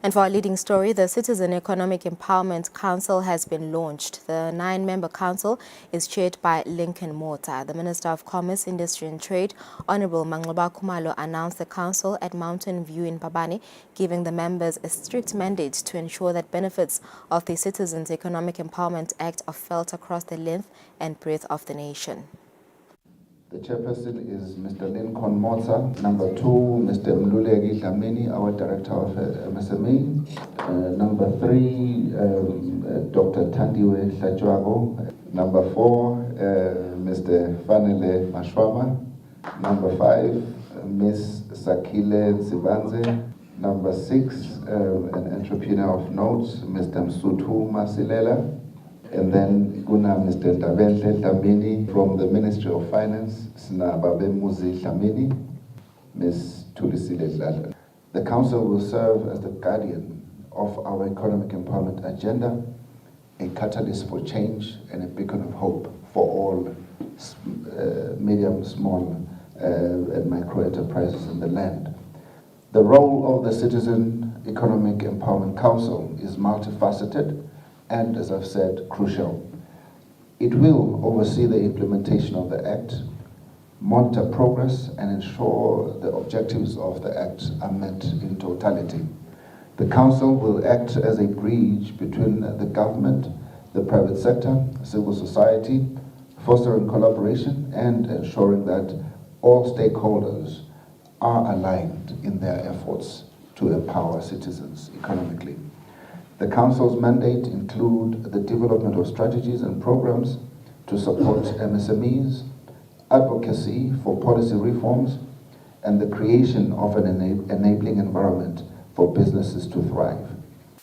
And for our leading story, the Citizen Economic Empowerment Council has been launched. The 9-member council is chaired by Lincoln Mota. The Minister of Commerce, Industry and Trade, Honorable Mangxoba Khumalo, announced the council at Mountain View in Pabane, giving the members a strict mandate to ensure that benefits of the Citizens Economic Empowerment Act are felt across the length and breadth of the nation. The chairperson is Mr. Lincoln Mota. Number 2, Mr. Mluleki Dlamini, our Director of MSME. Number 3, Dr. Tandiwe Hlajwago. Number 4, Mr. Fanele Mashwama. Number 5, Ms. Sakile Zibanze. Number 6, an entrepreneur of note, Mr. Msuthu Masilela. And then Guna Mr. Daventle Dlamini from the Ministry of Finance, Sna Babe Muzi Dlamini, Ms. Tulisile Dlala. The Council will serve as the guardian of our economic empowerment agenda, a catalyst for change and a beacon of hope for all medium, small and micro enterprises in the land. The role of the Citizen Economic Empowerment Council is multifaceted and, as I've said, crucial. It will oversee the implementation of the Act, monitor progress, and ensure the objectives of the Act are met in totality. The Council will act as a bridge between the government, the private sector, civil society, fostering collaboration and ensuring that all stakeholders are aligned in their efforts to empower citizens economically. The Council's mandate include the development of strategies and programs to support MSMEs, advocacy for policy reforms, and the creation of an enabling environment for businesses to thrive.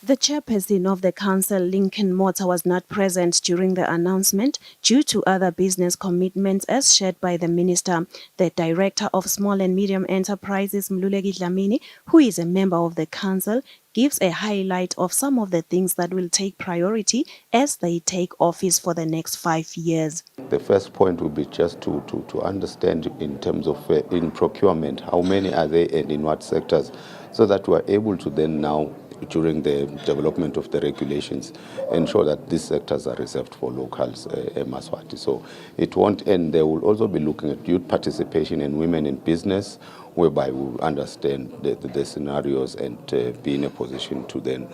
The chairperson of the council, Lincoln Mota, was not present during the announcement due to other business commitments as shared by the minister. The Director of Small and Medium Enterprises, Mluleki Dlamini, who is a member of the council, gives a highlight of some of the things that will take priority as they take office for the next 5 years. The first point will be just to understand in terms of in procurement, how many are they and in what sectors, so that we are able to then now, during the development of the regulations, ensure that these sectors are reserved for locals, Eswatini. So it won't end. They will also be looking at youth participation and women in business, whereby we will understand the scenarios and be in a position to then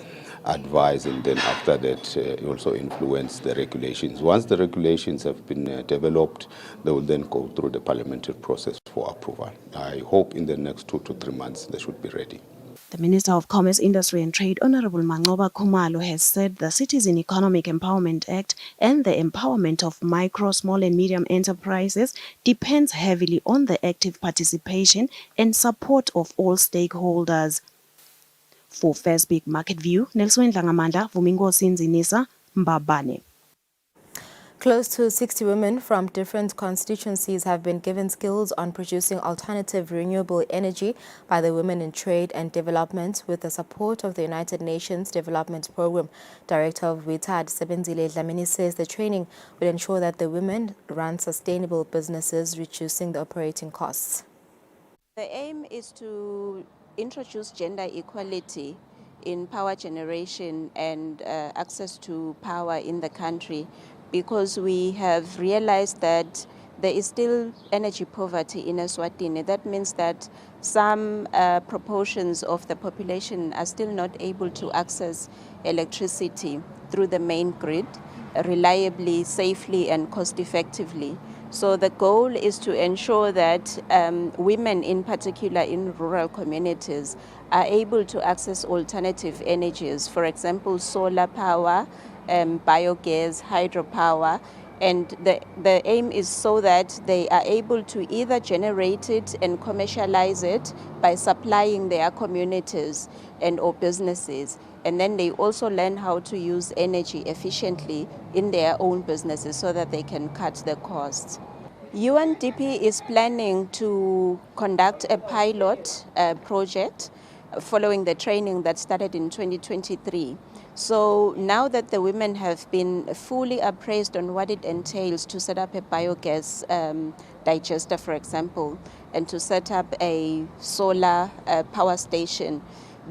advise, and then after that also influence the regulations. Once the regulations have been developed, they will then go through the parliamentary process for approval. I hope in the next 2 to 3 months they should be ready. The Minister of Commerce, Industry and Trade, Honorable Mangxoba Khumalo, has said the Citizen Economic Empowerment Act and the empowerment of micro, small and medium enterprises depends heavily on the active participation and support of all stakeholders. For First Big Market View, Nelson Dlangamanda, Vumingosi Nzinisa, Mbabane. Close to 60 women from different constituencies have been given skills on producing alternative renewable energy by the Women in Trade and Development with the support of the United Nations Development Programme. Director of WITAD, Sebenzile Dlamini, says the training will ensure that the women run sustainable businesses, reducing the operating costs. The aim is to introduce gender equality in power generation and access to power in the country, because we have realized that there is still energy poverty in Eswatini. That means that some proportions of the population are still not able to access electricity through the main grid reliably, safely and cost effectively. So the goal is to ensure that women, in particular in rural communities, are able to access alternative energies, for example, solar power, biogas, hydropower, and the aim is so that they are able to either generate it and commercialize it by supplying their communities and or businesses, and then they also learn how to use energy efficiently in their own businesses so that they can cut the costs. UNDP is planning to conduct a pilot project following the training that started in 2023. So now that the women have been fully appraised on what it entails to set up a biogas digester, for example, and to set up a solar power station,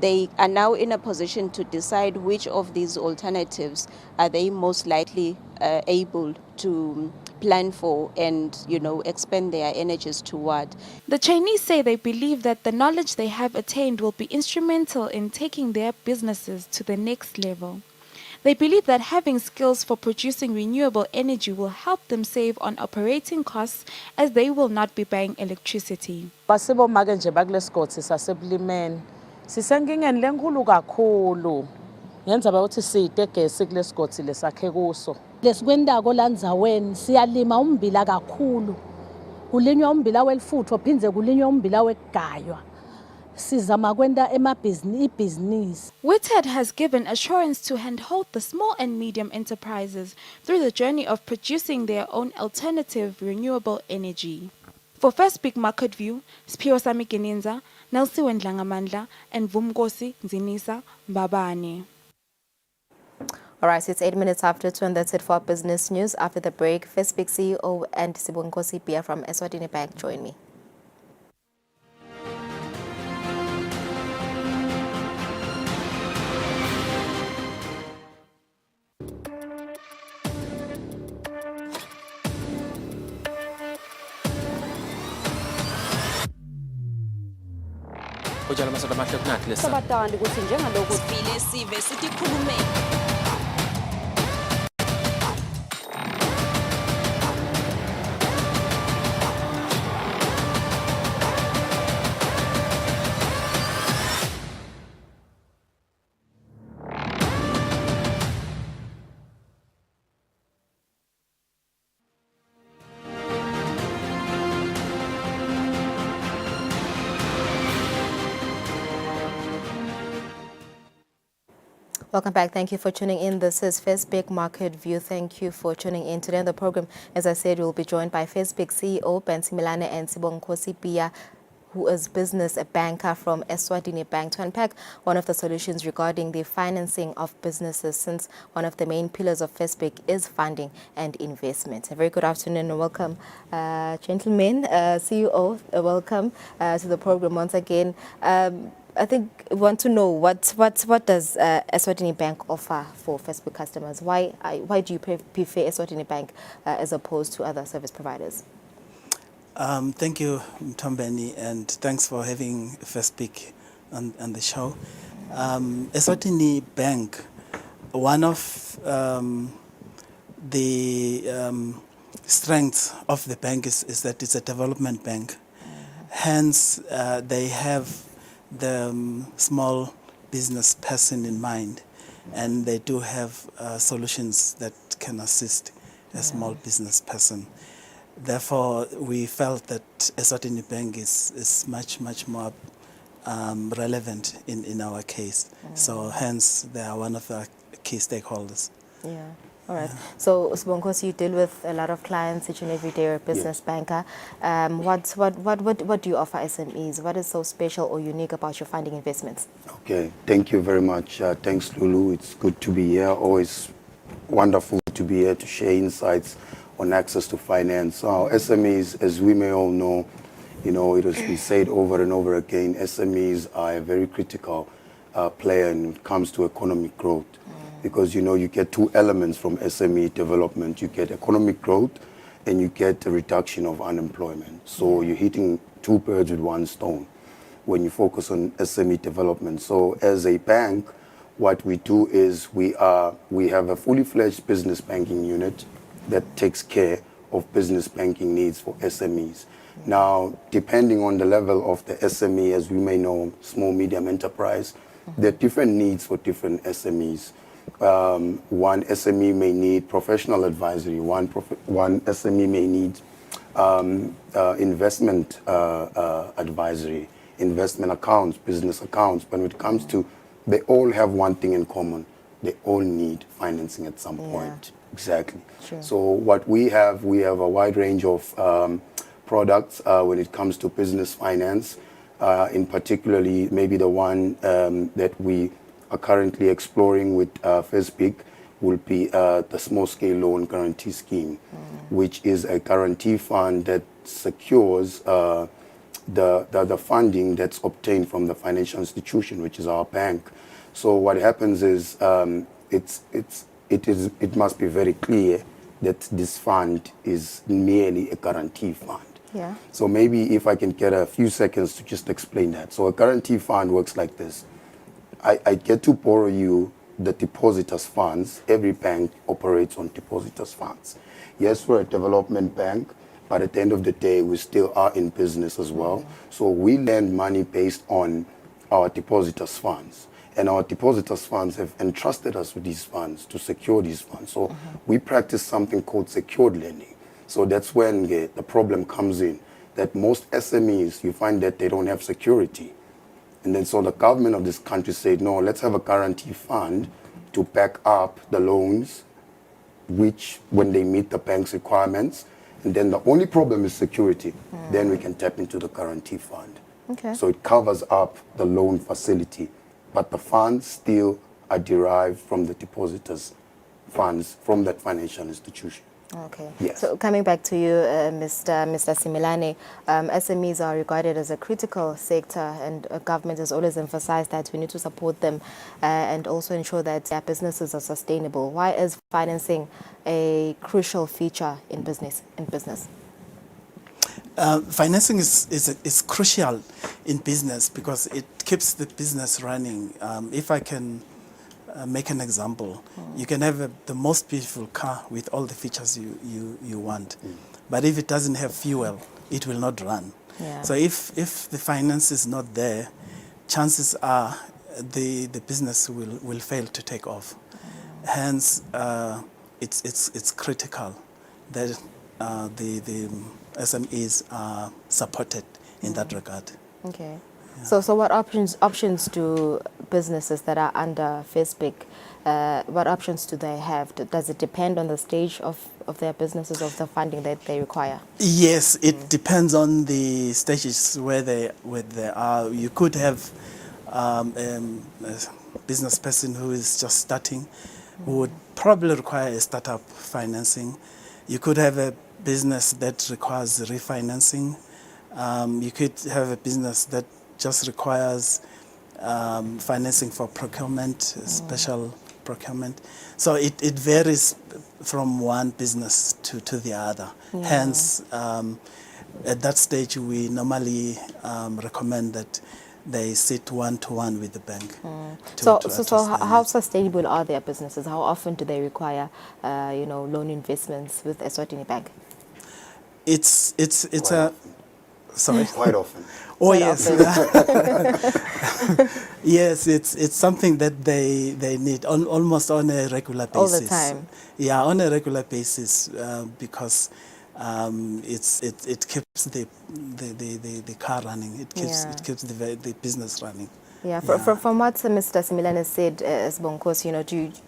they are now in a position to decide which of these alternatives are they most likely able to plan for and, expend their energies toward. The Chinese say they believe that the knowledge they have attained will be instrumental in taking their businesses to the next level. They believe that having skills for producing renewable energy will help them save on operating costs as they will not be buying electricity. Basibomake nje bakule sigodi sasebulimeni sisenkingeni lenkulu kakhulu ngenzaba ukuthi siyitegesi kule sigodi lesakhe kuso. Lesikwendako la ndzaweni siyalima umbila kakhulu. Kulinywa umbila welifutho phindze kulinywa umbila wegaywa. Sizama kwenda ibhizinisi. WITED has given assurance to handhold the small and medium enterprises through the journey of producing their own alternative renewable energy. For First Big Market View, Spiro Samikininza, Nelsi Wendlangamandla, and Vumkosi Nzinisa Mbabane. All right, it's 8 minutes after 2, and that's it for our business news. After the break, First Big CEO and Sibonkosi Pia from Eswatini Bank join me. Sabatandi ukuthi njengalokhu sivile sive sithi khulumeni. Welcome back. Thank you for tuning in. This is First Big Market View. Thank you for tuning in. Today on the program, as I said, we'll be joined by First Big CEO Bensi Milane and Sibonkosi Pia, who is a banker from Eswatini Bank, to unpack one of the solutions regarding the financing of businesses, since one of the main pillars of First Big is funding and investment. A very good afternoon and welcome, gentlemen. CEO, welcome to the program once again. I think we want to know what does Eswatini Bank offer for First Big customers? Why do you prefer Eswatini Bank as opposed to other service providers? Thank you, Mtombeni, and thanks for having First Big on the show. Eswatini Bank, one of the strengths of the bank is that it's a development bank. Hence, they have the small business person in mind, and they do have solutions that can assist a small business person. Therefore, we felt that Eswatini Bank is much more relevant in our case. So hence, they are one of our key stakeholders. Yeah. All right. So, Sibonkosi, you deal with a lot of clients each and every day. You're a business banker. What do you offer SMEs? What is so special or unique about your funding investments? Okay, thank you very much. Thanks, Lulu. It's good to be here. Always wonderful to be here to share insights on access to finance. SMEs, as we may all know, it has been said over and over again, SMEs are a very critical player when it comes to economic growth. Because, you get two elements from SME development. You get economic growth and you get a reduction of unemployment. So you're hitting two birds with one stone when you focus on SME development. So as a bank, what we do is we have a fully fledged business banking unit that takes care of business banking needs for SMEs. Now, depending on the level of the SME, as we may know, small, medium enterprise, there are different needs for different SMEs. One SME may need professional advisory. One SME may need investment advisory, investment accounts, business accounts. But when it comes to, they all have one thing in common. They all need financing at some point. Exactly. Sure. So what we have a wide range of products when it comes to business finance. In particularly, maybe the one that we are currently exploring with First Big will be the small scale loan guarantee scheme, which is a guarantee fund that secures the funding that's obtained from the financial institution, which is our bank. So what happens is it must be very clear that this fund is merely a guarantee fund. Yeah. So maybe if I can get a few seconds to just explain that. So a guarantee fund works like this. I get to borrow you the depositors' funds. Every bank operates on depositors' funds. Yes, we're a development bank, but at the end of the day, we still are in business as well. So we lend money based on our depositors' funds. And our depositors' funds have entrusted us with these funds to secure these funds. So we practice something called secured lending. So that's when the problem comes in, that most SMEs, you find that they don't have security. And then so the government of this country said, no, let's have a guarantee fund to back up the loans, which when they meet the bank's requirements. And then the only problem is security. Then we can tap into the guarantee fund. Okay. So it covers up the loan facility, but the funds still are derived from the depositors' funds from that financial institution. Okay. Yes. So coming back to you, Mr. Similane, SMEs are regarded as a critical sector, and government has always emphasized that we need to support them and also ensure that their businesses are sustainable. Why is financing a crucial feature in business? Financing is crucial in business because it keeps the business running. If I can make an example, you can have the most beautiful car with all the features you want, but if it doesn't have fuel, it will not run. Yeah. So if the finance is not there, chances are the business will fail to take off. Hence, it's critical that the SMEs are supported in that regard. Okay. Yeah. So what options do businesses that are under FESPIC, what options do they have? Does it depend on the stage of their businesses, of the funding that they require? Yes, it depends on the stages where they are. You could have a business person who is just starting, who would probably require a startup financing. You could have a business that requires refinancing. You could have a business that just requires financing for procurement, special procurement. So it varies from one business to the other. Yeah. Hence, at that stage, we normally recommend that they sit one-to-one with the bank. So how sustainable are their businesses? How often do they require, loan investments with Eswatini Bank? It's Quite often. Oh, yes. Yes, it's something that they need almost on a regular basis. All the time? Yeah, on a regular basis because it keeps the car running. It keeps the business running. Yeah, from what Mr. Similane said, as Bonkos,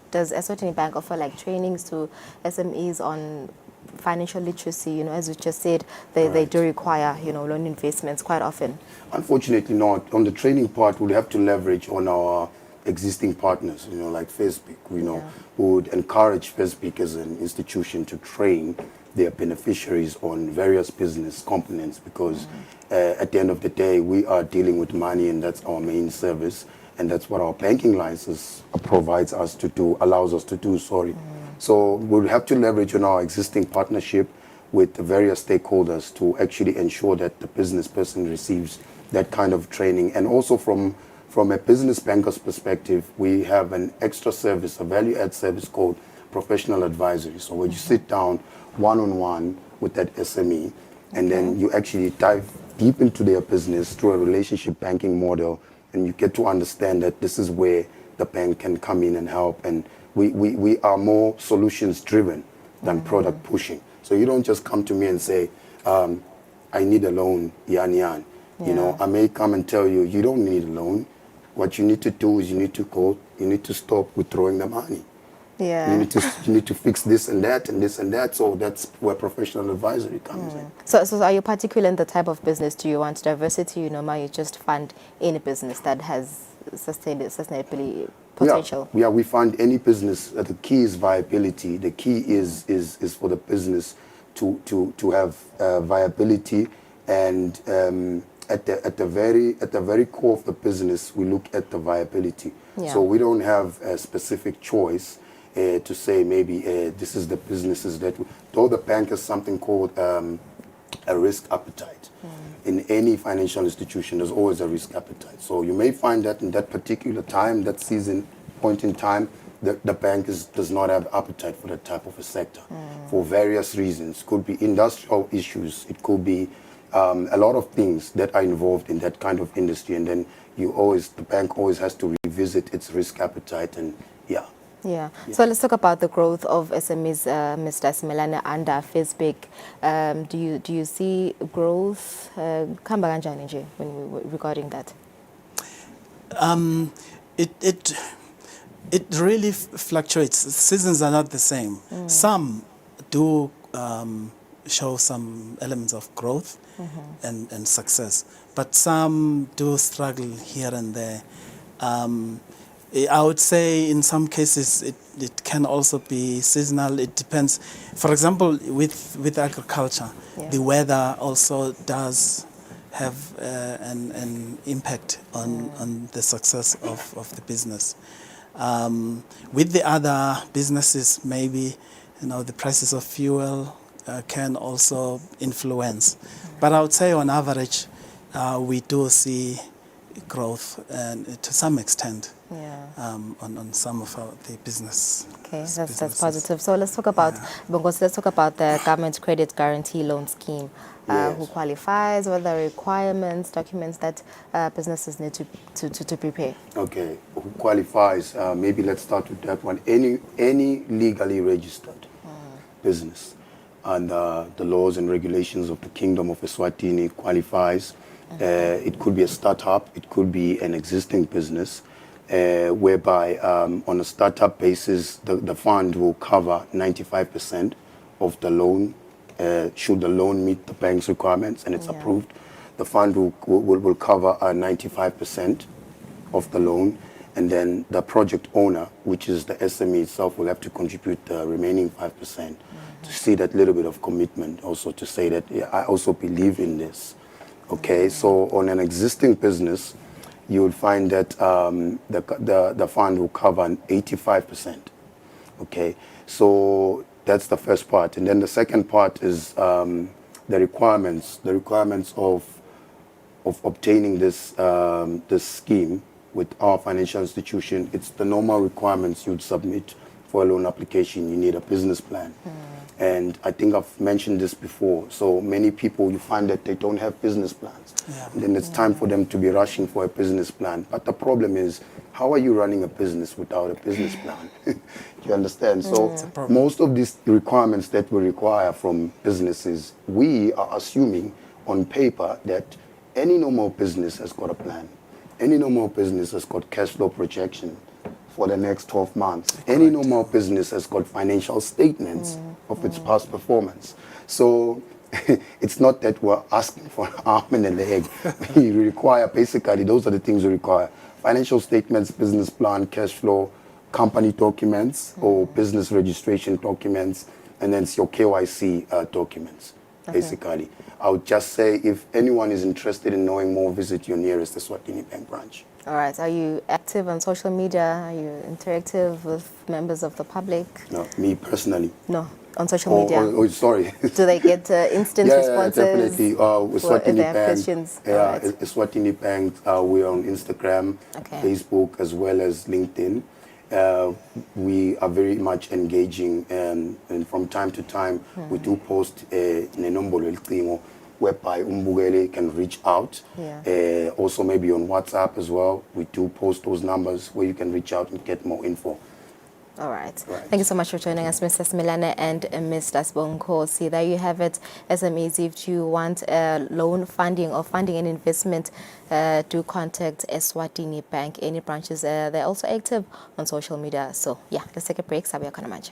does Eswatini Bank offer like trainings to SMEs on financial literacy? As you just said, they do require, loan investments quite often. Unfortunately not. On the training part, we'll have to leverage on our existing partners, like FESPIC, who would encourage FESPIC as an institution to train their beneficiaries on various business components because at the end of the day, we are dealing with money and that's our main service. And that's what our banking license provides us to do, allows us to do, So we'll have to leverage on our existing partnership with the various stakeholders to actually ensure that the business person receives that kind of training. And also from a business banker's perspective, we have an extra service, a value-add service called professional advisory. So when you sit down one-on-one with that SME, and then you actually dive deep into their business through a relationship banking model, and you get to understand that this is where the bank can come in and help. And we are more solutions driven than product pushing. So you don't just come to me and say, I need a loan, yan. I may come and tell you, you don't need a loan. What you need to do is you need to stop withdrawing the money. Yeah. You need to fix this and that and this and that. So that's where professional advisory comes in. So are you particular in the type of business? Do you want diversity? You just fund any business that has sustainability potential? Yeah, we fund any business. The key is viability. The key is for the business to have viability and at the very core of the business, we look at the viability. Yeah. So we don't have a specific choice to say maybe this is the businesses that, though the bank has something called a risk appetite. In any financial institution, there's always a risk appetite. So you may find that in that particular time, that season, point in time, the bank does not have appetite for that type of a sector for various reasons. Could be industrial issues. It could be a lot of things that are involved in that kind of industry. And then the bank always has to revisit its risk appetite and yeah. Yeah. So let's talk about the growth of SMEs, Mr. Simelane, under FESBIC. Do you see growth regarding that? It really fluctuates. Seasons are not the same. Some do show some elements of growth and success, but some do struggle here and there. I would say in some cases it can also be seasonal. It depends. For example, with agriculture, the weather also does have an impact on the success of the business. With the other businesses, maybe the prices of fuel can also influence. But I would say on average, we do see growth and to some extent on some of the business. Okay, that's positive. So let's talk about the government credit guarantee loan scheme. Who qualifies, what are the requirements, documents that businesses need to prepare? Okay, who qualifies? Maybe let's start with that one. Any legally registered business under the laws and regulations of the Kingdom of Eswatini qualifies. It could be a startup, it could be an existing business, whereby on a startup basis, the fund will cover 95% of the loan. Should the loan meet the bank's requirements and it's approved, the fund will cover 95% of the loan, and then the project owner, which is the SME itself, will have to contribute the remaining 5% to see that little bit of commitment, also to say that I also believe in this. Okay, so on an existing business, you will find that the fund will cover 85%. Okay, so that's the first part. And then the second part is the requirements of obtaining this scheme with our financial institution. It's the normal requirements you'd submit for a loan application. You need a business plan. And I think I've mentioned this before. So many people, you find that they don't have business plans. And then it's time for them to be rushing for a business plan. But the problem is, how are you running a business without a business plan? Do you understand? So most of these requirements that we require from businesses, we are assuming on paper that any normal business has got a plan. Any normal business has got cash flow projection for the next 12 months. Correct. Any normal business has got financial statements of its past performance. So it's not that we're asking for an arm and a leg. We require, basically, those are the things we require. Financial statements, business plan, cash flow, company documents or business registration documents, and then it's your KYC documents, basically. I would just say if anyone is interested in knowing more, visit your nearest Eswatini Bank branch. All right. Are you active on social media? Are you interactive with members of the public? No, me personally. No, on social media. Oh, sorry. Do they get instant responses? Yeah, definitely. Eswatini they have Bank. questions? Yeah, right. Eswatini Bank. We're on Instagram, Facebook, as well as LinkedIn. We are very much engaging, and from time to time we do post nenombolo elcingo whereby umbukeli can reach out. Also maybe on WhatsApp as well. We do post those numbers where you can reach out and get more info. All right. Thank you so much for joining us, Mr. Simelane and Mr. Sibonkosi. There you have it. SMEs, if you want loan funding or funding and investment, do contact Eswatini Bank. Any branches, they're also active on social media. So, yeah, let's take a break. Sabia Kanamanje.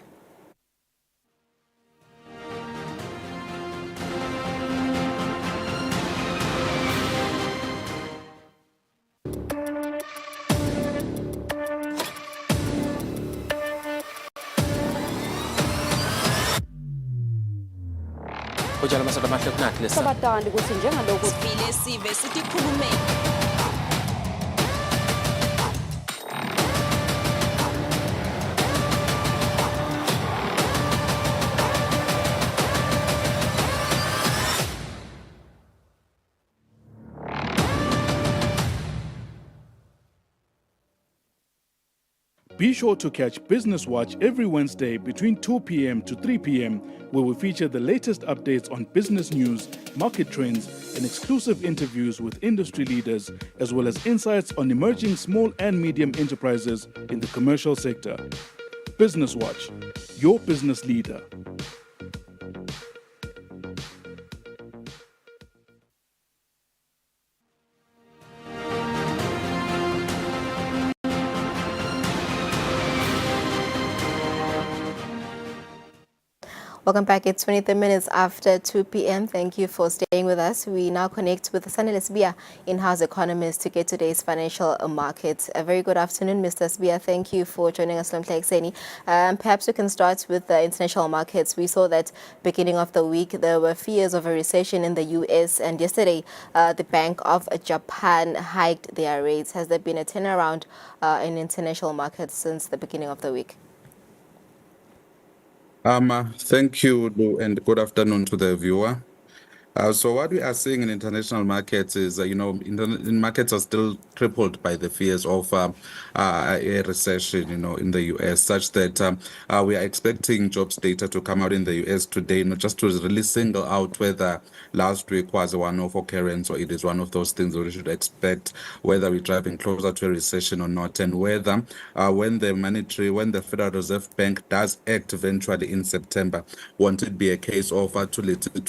Ujala masoda mahle kunathi lesa. Sabatandi ukuthi njengaloku sivile sive sithi khulumeni. Be sure to catch Business Watch every Wednesday between 2 p.m. to 3 p.m., where we feature the latest updates on business news, market trends, and exclusive interviews with industry leaders, as well as insights on emerging small and medium enterprises in the commercial sector. Business Watch, your business leader. Welcome back. It's 23 minutes after 2 p.m. Thank you for staying with us. We now connect with Sanele Sibia, in-house economist, to get today's financial markets. A very good afternoon, Mr. Sibia. Thank you for joining us. Perhaps we can start with the international markets. We saw that beginning of the week, there were fears of a recession in the U.S. And yesterday, the Bank of Japan hiked their rates. Has there been a turnaround in international markets since the beginning of the week? Thank you, Lou, and good afternoon to the viewer. So what we are seeing in international markets is, in markets are still crippled by the fears of a recession, in the U.S., such that we are expecting jobs data to come out in the U.S. today, not just to really single out whether last week was a one-off occurrence or it is one of those things that we should expect, whether we're driving closer to a recession or not, and whether when the Federal Reserve Bank does act eventually in September, won't it be a case of too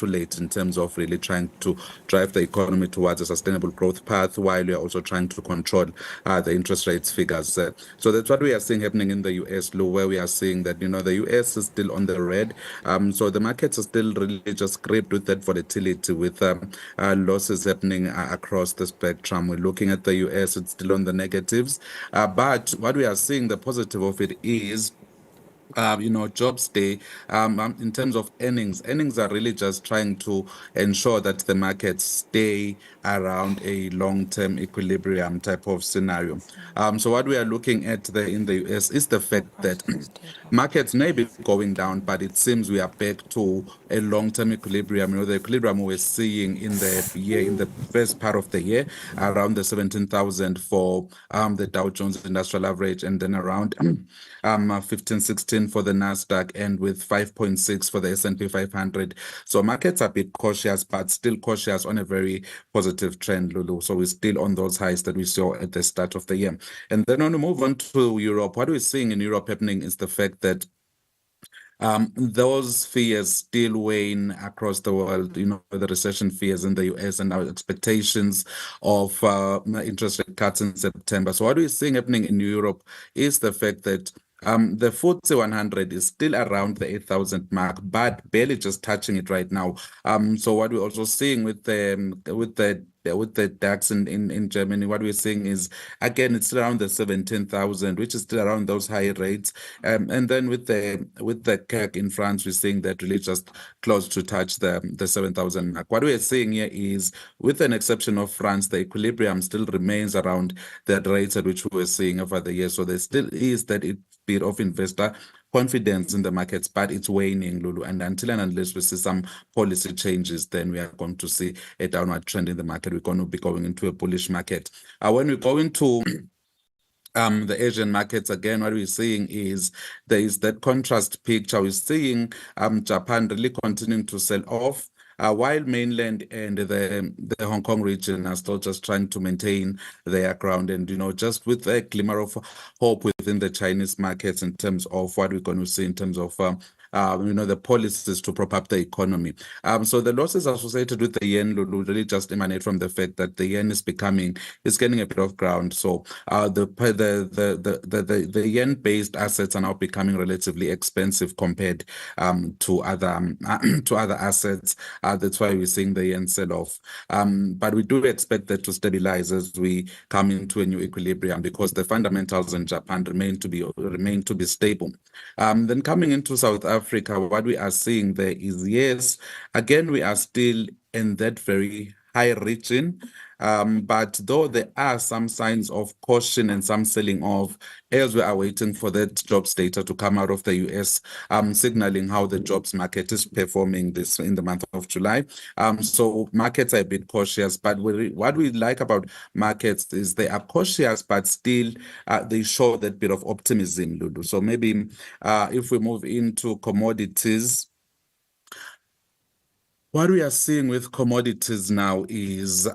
late in terms of really trying to drive the economy towards a sustainable growth path while we are also trying to control the interest rates figures. So that's what we are seeing happening in the US, Lou, where we are seeing that, the US is still on the red. So the markets are still really just gripped with that volatility, with losses happening across the spectrum. We're looking at the US, it's still on the negatives. But what we are seeing, the positive of it is, jobs day, in terms of earnings are really just trying to ensure that the markets stay around a long-term equilibrium type of scenario. So what we are looking at in the US is the fact that markets may be going down, but it seems we are back to a long-term equilibrium. The equilibrium we're seeing in the first part of the year, around the 17,000 for the Dow Jones Industrial Average, and then around 15, 16 for the Nasdaq, and with 5.6 for the S&P 500. So markets are a bit cautious, but still cautious on a very positive trend, Lulu. So we're still on those highs that we saw at the start of the year. And then when we move on to Europe, what we're seeing in Europe happening is the fact that those fears still weighing across the world, the recession fears in the US and our expectations of interest rate cuts in September. So what we're seeing happening in Europe is the fact that the FTSE 100 is still around the 8,000 mark, but barely just touching it right now. So what we're also seeing with the DAX in Germany, what we're seeing is, again, it's around the 17,000, which is still around those high rates. And then with the CAC in France, we're seeing that really just close to touch the 7,000 mark. What we're seeing here is, with an exception of France, the equilibrium still remains around the rates at which we were seeing over the years. So there still is that bit of investor confidence in the markets, but it's waning, Lulu. And until and unless we see some policy changes, then we are going to see a downward trend in the market. We're going to be going into a bullish market. When we go into the Asian markets, again, what we're seeing is there is that contrast picture. We're seeing Japan really continuing to sell off, while mainland and the Hong Kong region are still just trying to maintain their ground, and just with a glimmer of hope within the Chinese markets in terms of what we're going to see in terms of the policies to prop up the economy. So the losses associated with the yen really just emanate from the fact that the yen is gaining a bit of ground. So the yen-based assets are now becoming relatively expensive compared to other assets. That's why we're seeing the yen sell off. But we do expect that to stabilize as we come into a new equilibrium, because the fundamentals in Japan remain to be stable. Then coming into South Africa, Africa, what we are seeing there is, yes, again, we are still in that very high region. But though there are some signs of caution and some selling off as we are waiting for that jobs data to come out of the US, signaling how the jobs market is performing this in the month of July. So markets are a bit cautious, but what we like about markets is they are cautious, but still they show that bit of optimism, Lulu. So maybe if we move into commodities, what we are seeing with commodities now is,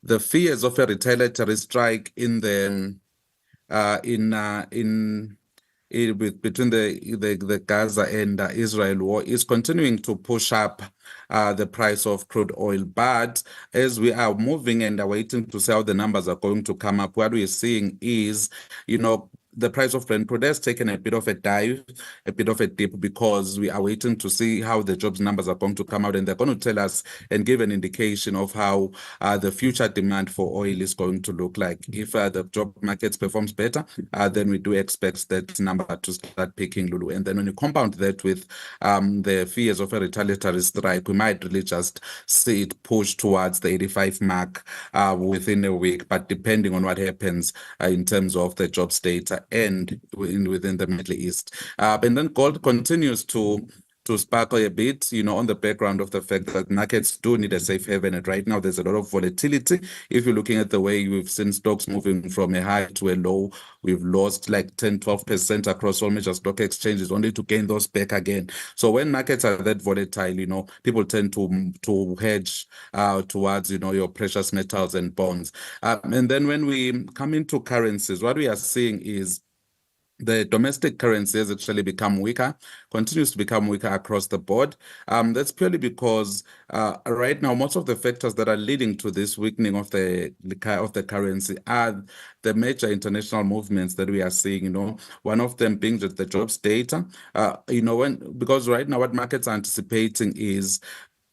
the fears of a retaliatory strike in the between the Gaza and Israel war is continuing to push up the price of crude oil. But as we are moving and are waiting to see how the numbers are going to come up, what we're seeing is, the price of Brent crude has taken a bit of a dive, a bit of a dip, because we are waiting to see how the jobs numbers are going to come out, and they're going to tell us and give an indication of how the future demand for oil is going to look like. If the job market performs better, then we do expect that number to start picking, Lulu. And then when you compound that with the fears of a retaliatory strike, we might really just see it push towards the 85 mark within a week, but depending on what happens in terms of the jobs data and within the Middle East. And then gold continues to sparkle a bit, on the background of the fact that markets do need a safe haven. And right now, there's a lot of volatility. If you're looking at the way we've seen stocks moving from a high to a low, we've lost like 10, 12% across all major stock exchanges, only to gain those back again. So when markets are that volatile, people tend to hedge towards, your precious metals and bonds. And then when we come into currencies, what we are seeing is the domestic currency has actually become weaker, continues to become weaker across the board. That's purely because right now, most of the factors that are leading to this weakening of the currency are the major international movements that we are seeing. One of them being the jobs data. Because right now what markets are anticipating is,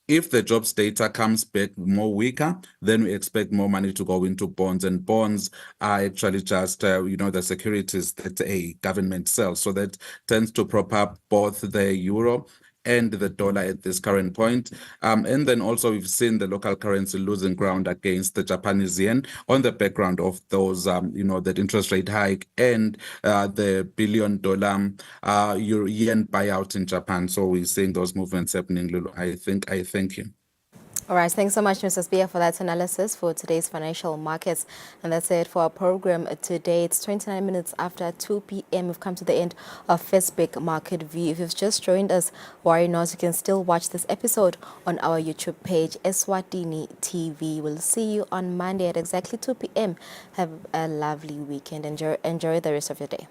if the jobs data comes back more weaker, then we expect more money to go into bonds, and bonds are actually just, the securities that a government sells. So that tends to prop up both the euro and the dollar at this current point. And then also we've seen the local currency losing ground against the Japanese yen on the background of those, that interest rate hike and the $1 billion yen buyout in Japan. So we're seeing those movements happening, Lulu. I thank you. All right, thanks so much, Mr. Spear, for that analysis for today's financial markets. And that's it for our program today. It's 29 minutes after 2 p.m. We've come to the end of First Big Market View. If you've just joined us, worry not, you can still watch this episode on our YouTube page, Eswatini TV. We'll see you on Monday at exactly 2 p.m. Have a lovely weekend. Enjoy the rest of your day.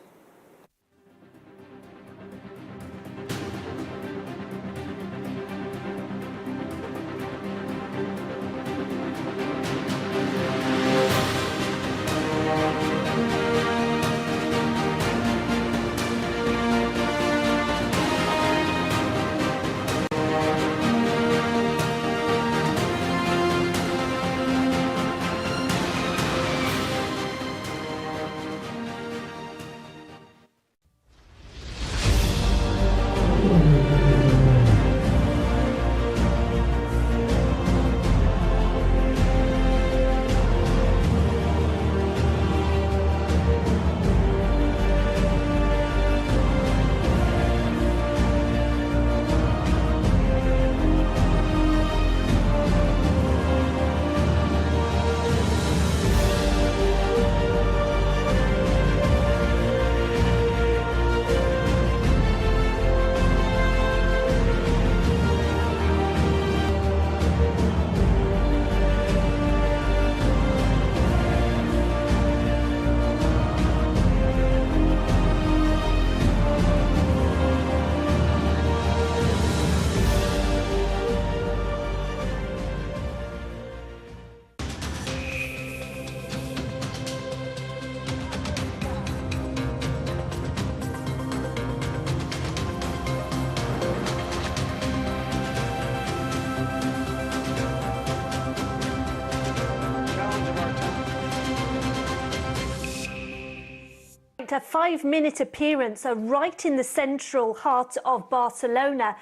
night, a 5-minute appearance right in the central heart of Barcelona,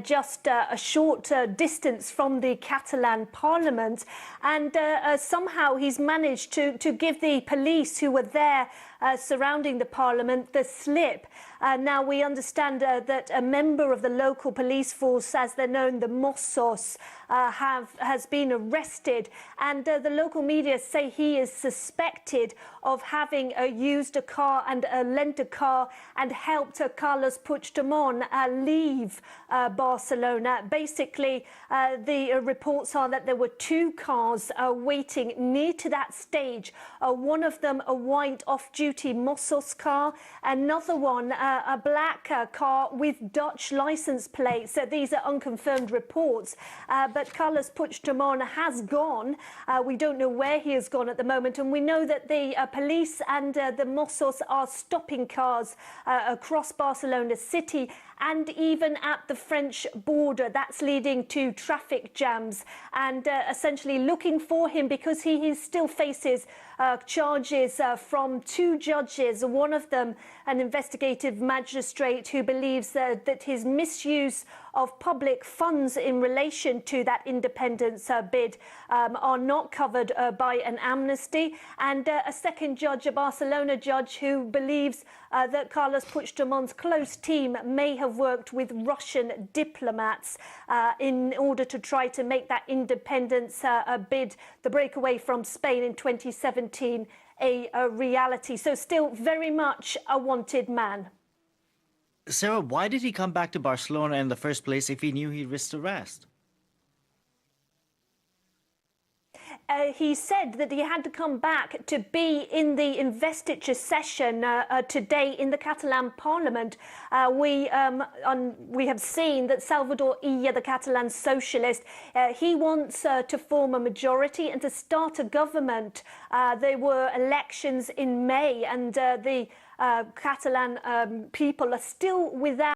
just a short distance from the Catalan parliament. And somehow he's managed to give the police who were there surrounding the parliament the slip. Now we understand that a member of the local police force, as they're known, the Mossos, has been arrested, and the local media say he is suspected of having used a car and lent a car and helped Carlos Puigdemont leave Barcelona. Basically, the reports are that there were 2 cars waiting near to that stage. One of them a white off-duty Mossos car, another one a black car with Dutch license plates. These are unconfirmed reports, but Carlos Puigdemont has gone. We don't know where he has gone at the moment, and we know that the police and the Mossos are stopping cars across Barcelona city and even at the French border. That's leading to traffic jams, and essentially looking for him because he still faces charges from 2 judges, one of them an investigative magistrate who believes that his misuse of public funds in relation to that independence bid are not covered by an amnesty, and a second judge, a Barcelona judge, who believes that Carlos Puigdemont's close team may have worked with Russian diplomats in order to try to make that independence bid, the breakaway from Spain in 2017, a reality. So still very much a wanted man. Sarah, why did he come back to Barcelona in the first place if he knew he risked arrest? He said that he had to come back to be in the investiture session today in the Catalan parliament. We have seen that Salvador Illa, the Catalan socialist, he wants to form a majority and to start a government. There were elections in May, and the Catalan people are still without